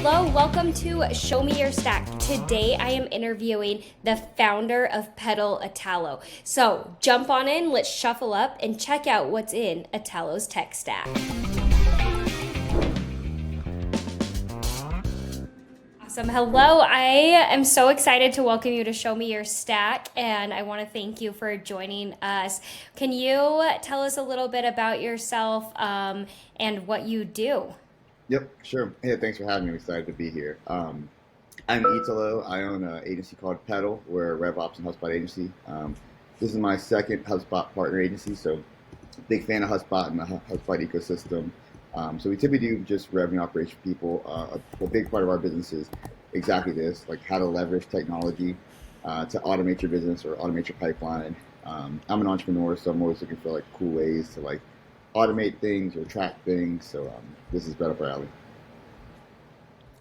Hello, welcome to Show Me Your Stack. Today I am interviewing the founder of Pedal Italo. So jump on in, let's shuffle up and check out what's in Italo's tech stack. Awesome. Hello, I am so excited to welcome you to Show Me Your Stack, and I want to thank you for joining us. Can you tell us a little bit about yourself and what you do? Yep, sure. Hey, thanks for having me. I'm excited to be here. I'm Italo. I own an agency called Pedal. We're a RevOps and HubSpot agency. This is my second HubSpot partner agency, so big fan of HubSpot and the HubSpot ecosystem. So we typically do just revenue operation people. A big part of our business is exactly this, like how to leverage technology to automate your business or automate your pipeline. I'm an entrepreneur, so I'm always looking for like cool ways to like automate things or track things. So this is better for alley.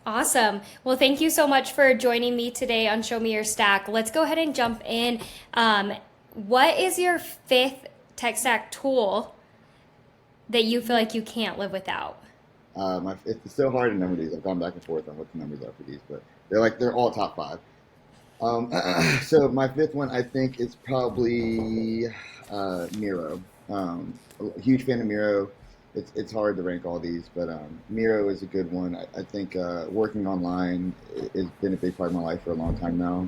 Awesome. Well, thank you so much for joining me today on Show Me Your Stack. Let's go ahead and jump in. What is your fifth tech stack tool that you feel like you can't live without? It's so hard to number these. I've gone back and forth on what the numbers are for these, but they're all top five. So my fifth one, I think, is probably Miro. A huge fan of Miro. It's hard to rank all these, but Miro is a good one. I think working online has been a big part of my life for a long time now.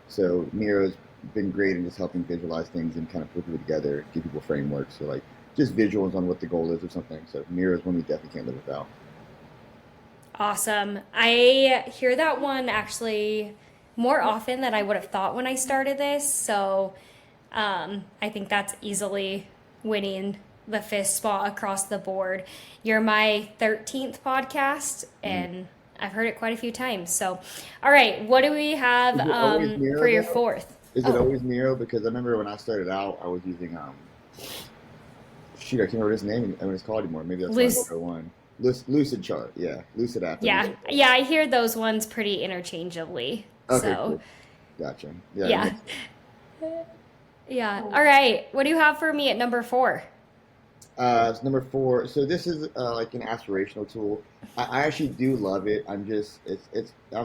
So Miro's been great in just helping visualize things and kind of put people together, give people frameworks, so like just visuals on what the goal is or something. So Miro is one we definitely can't live without. Awesome. I hear that one actually more often than I would have thought when I started this. So I think that's easily winning the fifth spot across the board. You're my 13th podcast, and I've heard it quite a few times. So, all right, what do we have Is it always Miro for your though? fourth? Is it Oh, always Miro? Because I remember when I started out, I was using shoot, I can't remember his name and what it's called anymore. Maybe that's why I loose. go one. Lucid chart, yeah, Lucid app and Yeah, Lucid chart. yeah, I hear those ones pretty interchangeably. Okay, So, cool, gotcha. Yeah, it yeah, makes yeah. All right, what do you have for me at number four? it's number four. So this is like an aspirational tool. I actually do love it. I'm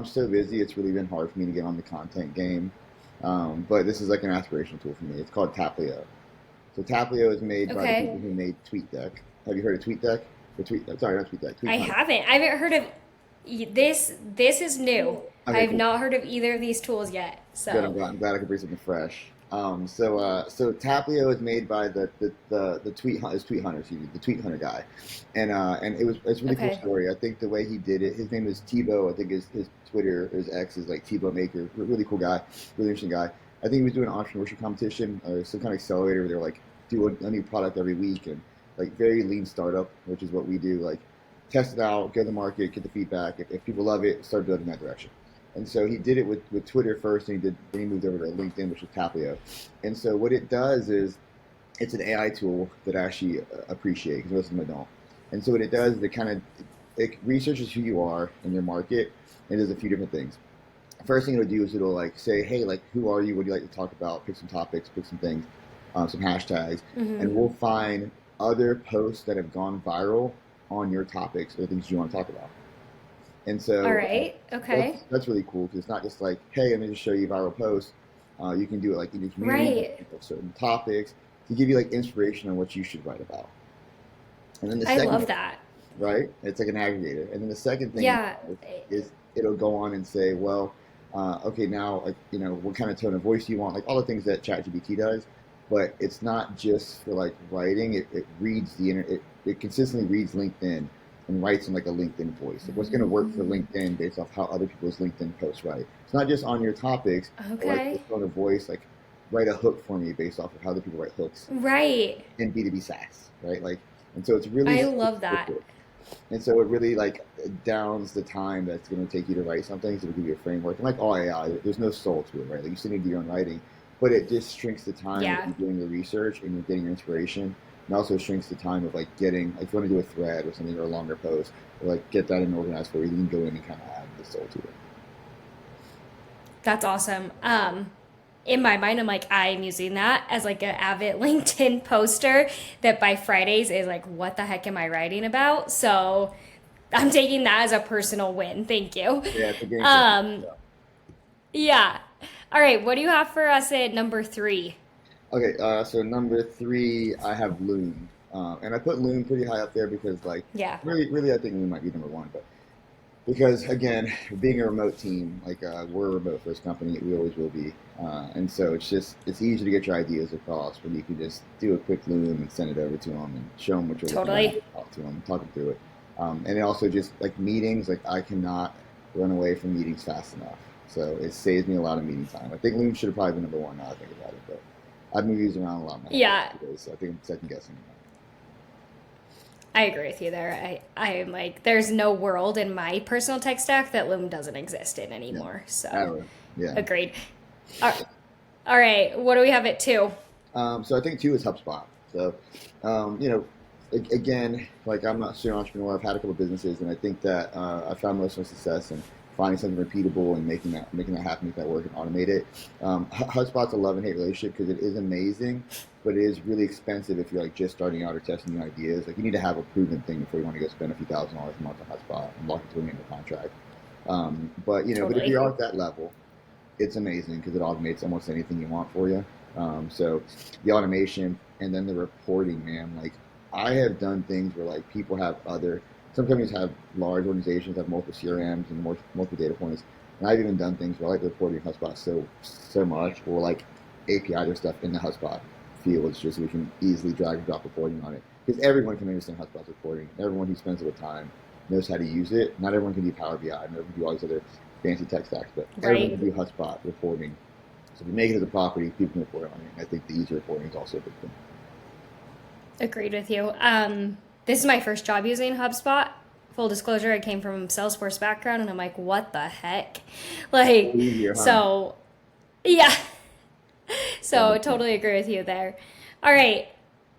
so busy. It's really been hard for me to get on the content game. But this is like an aspirational tool for me. It's called Taplio. So Taplio is made by the Okay, people who made TweetDeck. Have you heard of TweetDeck? Sorry, not TweetDeck. I TweetHunt. haven't. I haven't heard of this. This is new. I Okay, have cool. not heard of either of these tools yet. Good. So, I'm glad I could bring something fresh. So Taplio is made by the Tweet Hunter, excuse me, the Tweet Hunter guy, and it's a really cool okay. story. I think the way he did it, his name is Tebow. I think his Twitter, his X is like Tebow Maker. Really cool guy, really interesting guy. I think he was doing an entrepreneurship competition or some kind of accelerator where they're like do a new product every week and like very lean startup, which is what we do. Like test it out, go to the market, get the feedback. If people love it, start building in that direction. And so he did it with Twitter first, and then he moved over to LinkedIn, which is Taplio. And so what it does is it's an AI tool that I actually appreciate because most of them don't. And so what it does is it researches who you are in your market and does a few different things. First thing it'll do is it'll like say, hey, like who are you? What do you like to talk about? Pick some topics, pick some things, some hashtags, and Mm-hmm. we'll find other posts that have gone viral on your topics or things you want to talk about. And All so right. Okay. that's really cool because it's not just like, hey, let me just show you viral posts. You can do it like in your community, Right. certain topics to give you like inspiration on what you should write about. And then the I second, love that. right, it's like an aggregator. And then the second thing it Yeah. does is it'll go on and say, well, okay, now like what kind of tone of voice do you want? Like all the things that ChatGPT does. But it's not just for like writing. It reads it consistently reads LinkedIn and writes in like a LinkedIn voice. Like what's going to work for Mm, LinkedIn based off how other people's LinkedIn posts write. It's not just on your topics, but like the okay. tone of voice, like write a hook for me based off of how other people write hooks Right. in B2B SaaS, right? Like, and so it's really I love that. specific. And so it really like downs the time that's going to take you to write something. So it'll give you a framework. And like all AI, there's no soul to it, right? Like you still need to do your own writing, but it just shrinks the time that Yeah. you're doing your research and you're getting your inspiration. And also shrinks the time of like getting, like if you want to do a thread or something or a longer post, or like get that in organized for you, you can go in and kind of add the soul to it. That's awesome. In my mind, I'm like, I'm using that as like an avid LinkedIn poster that by Fridays is like, what the heck am I writing about? So I'm taking that as a personal win. Thank you. Yeah, it's a game changer. Um, yeah. All right. What do you have for us at number three? Okay, so number three, I have Loom, and I put Loom pretty high up there because, like, Yeah. really, I think Loom might be number one. But because again, being a remote team, like we're a remote first company, we always will be, and so it's easy to get your ideas across when you can just do a quick Loom and send it over to them and show them what you're looking at, Totally. talk to them, talk them through it, and it also just like meetings, like I cannot run away from meetings fast enough, so it saves me a lot of meeting time. I think Loom should have probably been number one now I think about it, but I've moved these around a lot in my head Yeah. today, so I think I'm second guessing. I agree with you there. I am like, there's no world in my personal tech stack that Loom doesn't exist in Yeah, anymore. I So, don't know. Yeah. agreed. All all right. What do we have at two? So I think two is HubSpot. So, you know, again, like I'm not a serial entrepreneur. I've had a couple of businesses, and I think that I found most of my success in finding something repeatable and making that happen, make that work, and automate it. HubSpot's a love and hate relationship because it is amazing, but it is really expensive if you're like just starting out or testing new ideas. Like you need to have a proven thing before you want to go spend a few $1,000s a month on HubSpot and lock it to an annual contract. But if Totally. you're at that level, it's amazing because it automates almost anything you want for you. So the automation and then the reporting, man. Like I have done things where like people have some companies have large organizations have multiple CRMs and multiple data points, and I've even done things where I like the reporting in HubSpot so much, or like API their stuff in the HubSpot fields just so we can easily drag and drop reporting on it because everyone can understand HubSpot's reporting. Everyone who spends a little time knows how to use it. Not everyone can do Power BI. Not everyone can do all these other fancy tech stacks, but everyone Right. can do HubSpot reporting. So if you make it as a property, people can report on it. And I think the easy reporting is also a big thing. Agreed with you. This is my first job using HubSpot. Full disclosure, I came from Salesforce background, and I'm like, what the heck? Like, Way easier, huh? so yeah. That So makes sense. totally agree with you there. All right.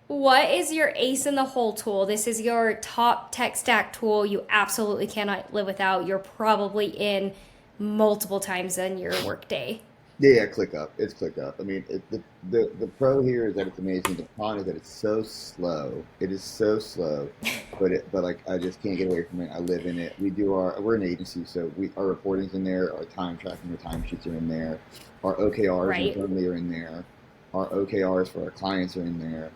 What is your ace in the hole tool? This is your top tech stack tool you absolutely cannot live without. You're probably in multiple times in your workday. Yeah, ClickUp. It's ClickUp. I mean, the pro here is that it's amazing. The con is that it's so slow. It is so slow, but like I just can't get away from it. I live in it. We're an agency, so our reporting's in there. Our time tracking, our time sheets are in there. Our OKRs Right. internally are in there. Our OKRs for our clients are in there.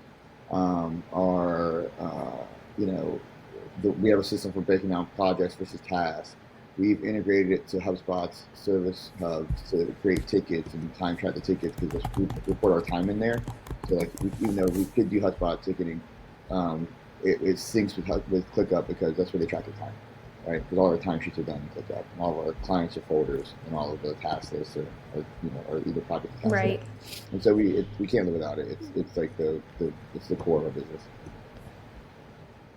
Our you know, we have a system for breaking down projects versus tasks. We've integrated it to HubSpot's service hubs to create tickets and time track the tickets because we report our time in there. So like even though we could do HubSpot ticketing, it syncs with ClickUp because that's where they track the time, right? Because all our timesheets are done in ClickUp, and all of our clients are folders, and all of the task lists are either project task lists. Right. And so we can't live without it. It's like it's the core of our business.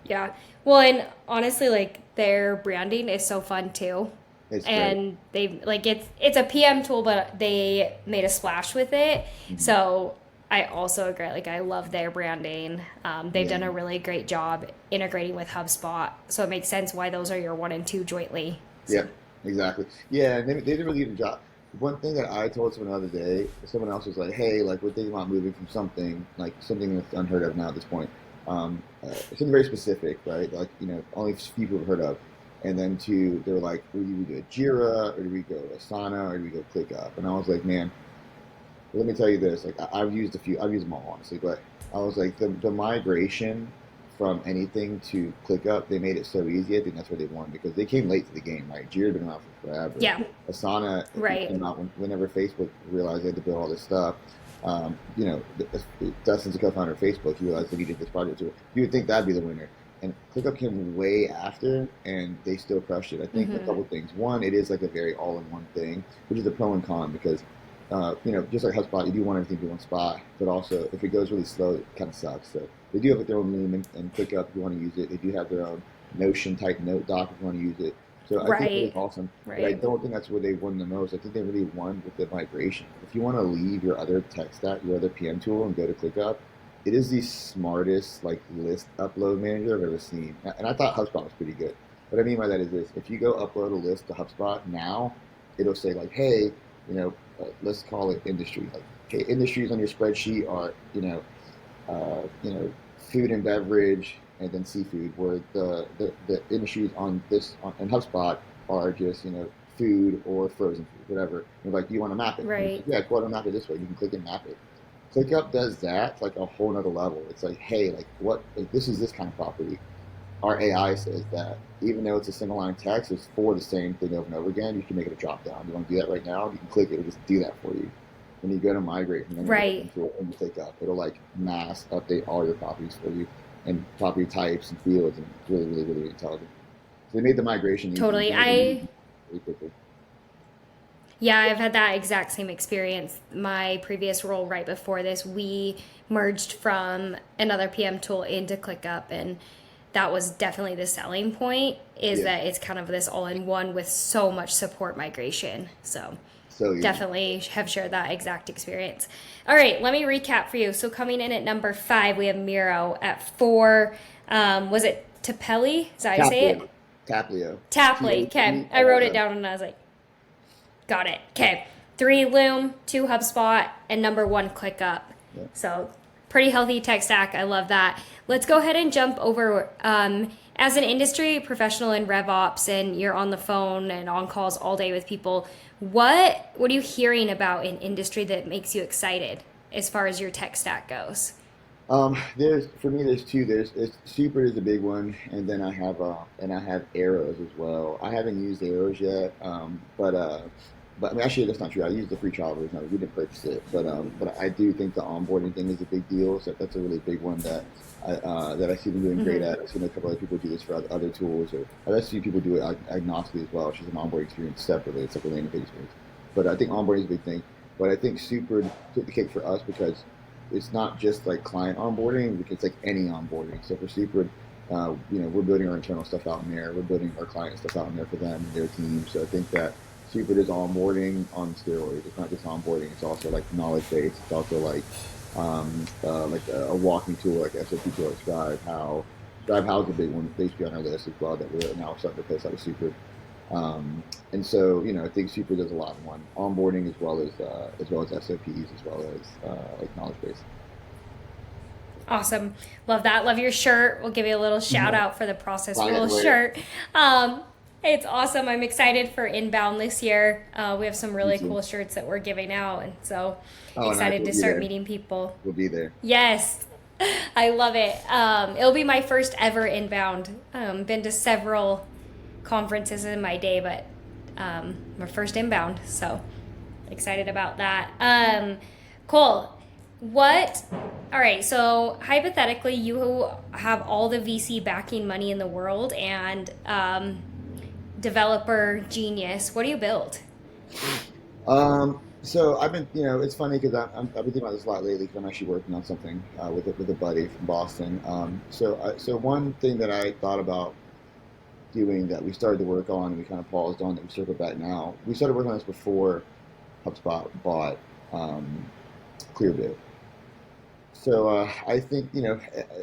Yeah. Well, and honestly, like their branding is so fun too. It's great. And they like it's a PM tool, but they made a splash with it. Mhm. So I also agree. Like I love their branding. They've Yeah. done a really great job integrating with HubSpot. So it makes sense why those are your one and two jointly. So Yeah, exactly. Yeah, and they did a really good job. One thing that I told someone the other day, someone else was like, "Hey, like we're thinking about moving from something that's unheard of now at this point, something very specific, right? Like only a few people have heard of." And then they were like, "Well, do we go Jira, or do we go Asana, or do we go ClickUp?" And I was like, "Man, let me tell you this. Like I've used a few, I've used them all honestly, but I was like the migration from anything to ClickUp, they made it so easy. I think that's what they wanted because they came late to the game, right? Jira had been around for forever. yeah, Asana right, came out whenever Facebook realized they had to build all this stuff. Dustin's a co-founder of Facebook. He realized they needed this project too. You would think that'd be the winner. And ClickUp came way after, and they still crushed it. I think a couple things. One, it is like a very all-in-one thing, which is a pro and con because just like HubSpot, you do want everything to be one spot, but also if it goes really slow, it kind of sucks. So they do have their own Loom and ClickUp if you want to use it. They do have their own Notion type note doc if you want to use it. So I think it was right, awesome, but I right. don't think that's where they won the most. I think they really won with the migration. If you want to leave your other tech stack, your other PM tool, and go to ClickUp, it is the smartest like list upload manager I've ever seen. And I thought HubSpot was pretty good. What I mean by that is this: if you go upload a list to HubSpot now, it'll say like, "Hey, let's call it industry. Like, okay, industries on your spreadsheet are, uh, you know, food and beverage, and then seafood, where the industries on this in HubSpot are just, food or frozen food, whatever. You're like, do you want to map it? And Right. yeah, go ahead and map it this way. You can click and map it. ClickUp does that like a whole nother level. It's like, hey, like what? Like, this is this kind of property. Our AI says that even though it's a single line of text, it's for the same thing over and over again. You can make it a drop down. You want to do that right now? You can click it. It'll just do that for you. When you go to migrate from anywhere Right. into it and you click up, it'll like mass update all your properties for you and property types and fields, and it's really, really, really intelligent. So they made the migration easy. Totally. They made it I easy really quickly. Yeah, I've had that exact same experience. My previous role right before this, we merged from another PM tool into ClickUp, and that was definitely the selling point, is Yeah, that it's kind of this all-in-one with so much support migration. So so easy. definitely have shared that exact experience. All right, let me recap for you. So coming in at number 5, we have Miro. At 4, was it Tapeli? Is that how you say it? Taplio, Taplio, Tapley. Okay, I wrote it Tapl. down and I was like, got it. Okay. 3 Loom, 2 HubSpot, and number 1 ClickUp. Yeah. So pretty healthy tech stack. I love that. Let's go ahead and jump over. As an industry professional in RevOps, and you're on the phone and on calls all day with people, what are you hearing about in industry that makes you excited as far as your tech stack goes? There's for me. There's two. Super is a big one, and then I have arrows as well. I haven't used arrows yet, but I mean, actually that's not true. I used the free trial version. We didn't purchase it, but I do think the onboarding thing is a big deal. So that's a really big one that I see them doing great Mm-hmm. at. I've seen a couple other people do this for other tools, or I've seen people do it agnostically as well, which is an onboarding experience separately. It's like a landing page experience. But I think onboarding is a big thing. But I think Super took the cake for us because it's not just like client onboarding, it's like any onboarding. So for Super, we're building our internal stuff out in there. We're building our client stuff out in there for them and their team. So I think that Super is onboarding on steroids. It's not just onboarding. It's also like knowledge base. It's also like a walking tool like SOP tool, like Scribe How is a big one basically on our list as well that we're now starting to replace out of Super. And so, I think Super does a lot in one onboarding as well as SOPs as well as like knowledge base. Awesome. Love that. Love your shirt. We'll give you a little shout Mhm. out for the Process Find it Rules later. shirt. Um, it's awesome. I'm excited for Inbound this year. We have some Me really too. cool shirts that we're giving out, and so Oh, nice. excited We'll to be start there. meeting people. We'll be there. Yes, I love it. It'll be my first ever Inbound. Been to several conferences in my day, but my first Inbound, so excited about that. Cool. What? All right. So hypothetically, you have all the VC backing money in the world and developer genius. What do you build? So I've been, it's funny because I've been thinking about this a lot lately because I'm actually working on something with a buddy from Boston. So one thing that I thought about doing that we started to work on and we kind of paused on that we circled back now. We started working on this before HubSpot bought Clearbit. So I think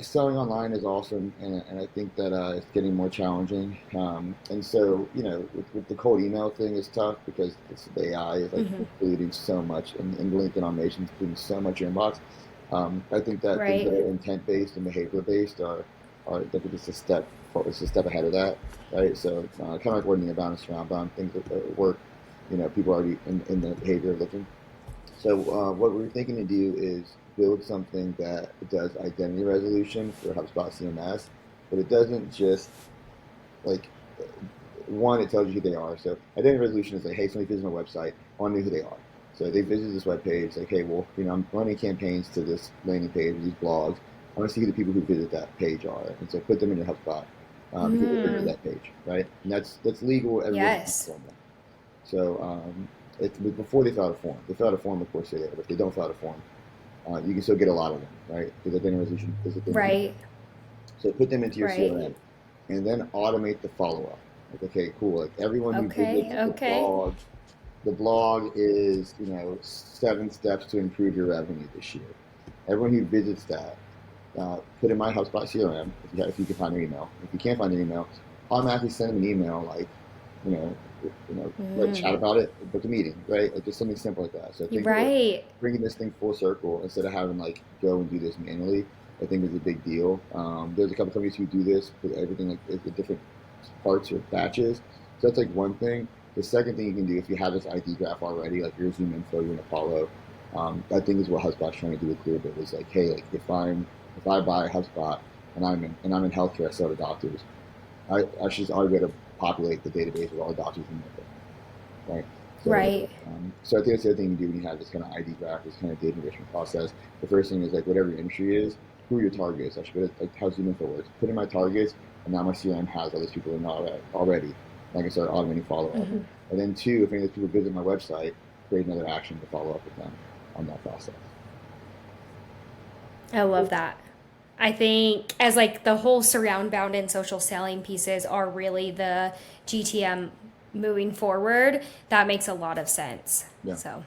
selling online is awesome, and I think that it's getting more challenging. And so with the cold email thing is tough because the AI is like Hmm. including so much, and LinkedIn automation is including so much in your inbox. I think that things Right. that are intent based and behavior based are definitely just a step forward, it's a step ahead of that, right? So it's kind of like wording about and surround bound things that work. People are already in the behavior looking. So what we're thinking to do is build something that does identity resolution for HubSpot CMS, but it doesn't just like one, it tells you who they are. So identity resolution is like, hey, somebody visits my website, I want to know who they are. So they visit this web page, like, hey, well, I'm running campaigns to this landing page, these blogs. I want to see who the people who visit that page are, and so put them in your HubSpot because they visit Mm, that page, right? And that's legal. Everybody can yes. perform that. So it's before they fill out a form. If they fill out a form, of course, they're there. But if they don't fill out a form, you can still get a lot of them, right? Because identity resolution is a thing. Right. So put them into your Right. CRM, and then automate the follow up. Like, okay, cool. Like everyone who Okay. visits Okay. the blog is 7 steps to improve your revenue this year. Everyone who visits that, put in my HubSpot CRM if you can find their email. If you can't find their email, automatically send them an email like, you know, let's chat Mm, about it, book a meeting, right? Like just something simple like that. So I think we're right. bringing this thing full circle instead of having like go and do this manually. I think is a big deal. There's a couple companies who do this with everything like the different parts or batches. So that's like one thing. The second thing you can do if you have this ID graph already, like your Zoom info, you're in Apollo. I think is what HubSpot's trying to do with Clearbit is like, hey, like if I buy HubSpot and I'm in healthcare, I sell to doctors. I should already be able to populate the database with all the doctors in there, right? Right. So I think that's the other thing you do when you have this kind of ID graph, this kind of data enrichment process. The first thing is like whatever your industry is, who are your targets? I should put it like how Zoom info works. Put in my targets, and now my CRM has all these people in already. I can start automating follow up. Hmm. And then two, if any of those people visit my website, create another action to follow up with them on that process. I love that. I think as like the whole surround bound and social selling pieces are really the GTM moving forward. That makes a lot of sense. Yeah. So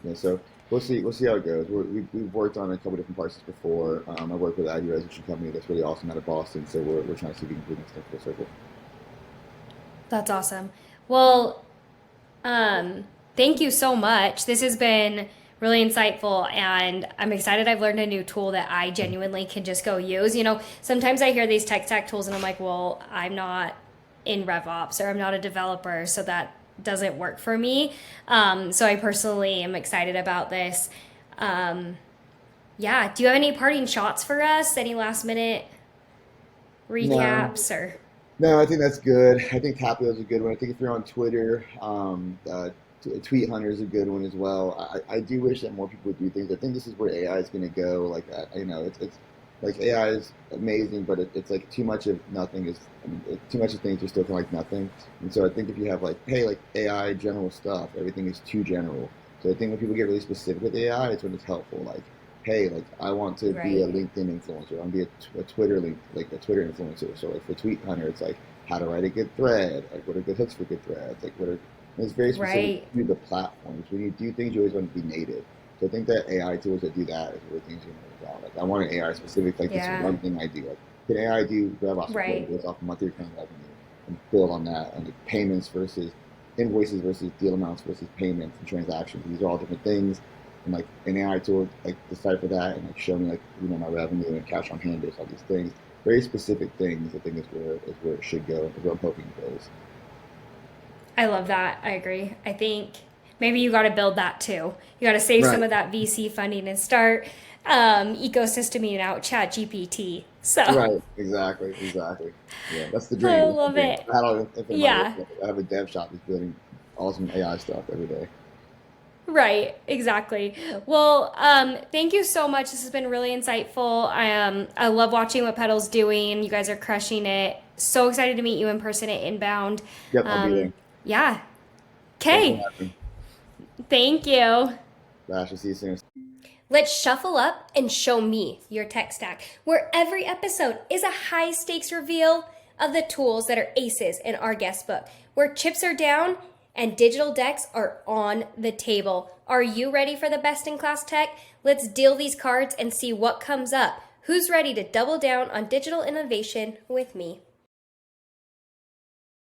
Yeah, so we'll see how it goes. We've worked on a couple different parts before. I work with an ID resolution company that's really awesome out of Boston, so we're trying to see if we can bring this stuff full circle. that's awesome. Well, thank you so much. This has been really insightful, and I'm excited I've learned a new tool that I genuinely can just go use. Sometimes I hear these tech stack tools and I'm like, well, I'm not in RevOps or I'm not a developer, so that doesn't work for me. So I personally am excited about this. Um, yeah. Do you have any parting shots for us? Any last minute No, recaps or? no, I think that's good. I think Tapio is a good one. I think if you're on Twitter, Tweet Hunter is a good one as well. I do wish that more people would do things. I think this is where AI is going to go. Like, it's like AI is amazing, but it's like too much of nothing is, I mean, too much of things are still kind of like nothing. And so I think if you have like, hey, like AI general stuff, everything is too general. So I think when people get really specific with AI, it's when it's helpful. Like, hey, like I want to be a Right. LinkedIn influencer. I want to be a Twitter link, like a Twitter influencer. So like for Tweet Hunter, it's like how to write a good thread, like what are good hooks for good threads, like what are, and it's very specific Right. to the platforms. When you do things, you always want to be native. So I think that AI tools that do that is where things are going to go. Like I want an AI specific, like this Yeah. one thing I do. Like can AI do RevOps reporting Right. based off of monthly recurring revenue and build on that and like payments versus invoices versus deal amounts versus payments and transactions. These are all different things. And like an AI tool like decipher that and like show me like my revenue and cash on hand is all these things. Very specific things I think is where it should go and where I'm hoping it goes. I love that. I agree. I think maybe you got to build that too. You got to save some Right. of that VC funding and start ecosysteming out Chat GPT. So Right. Exactly. Exactly. Yeah. That's the I dream. That's the love dream. it. I had all the in my work. Yeah, I have a dev shop that's building awesome AI stuff every day. right. Exactly. Well, thank you so much. This has been really insightful. I love watching what Pedal's doing. You guys are crushing it. So excited to meet you in person at Inbound. Yep. I'll be there. Um, yeah. Thanks for Okay. having me. Thank you. Bash. I'll see you soon. Let's shuffle up and show me your tech stack, where every episode is a high stakes reveal of the tools that are aces in our guest book, where chips are down and digital decks are on the table. Are you ready for the best in class tech? Let's deal these cards and see what comes up. Who's ready to double down on digital innovation with me?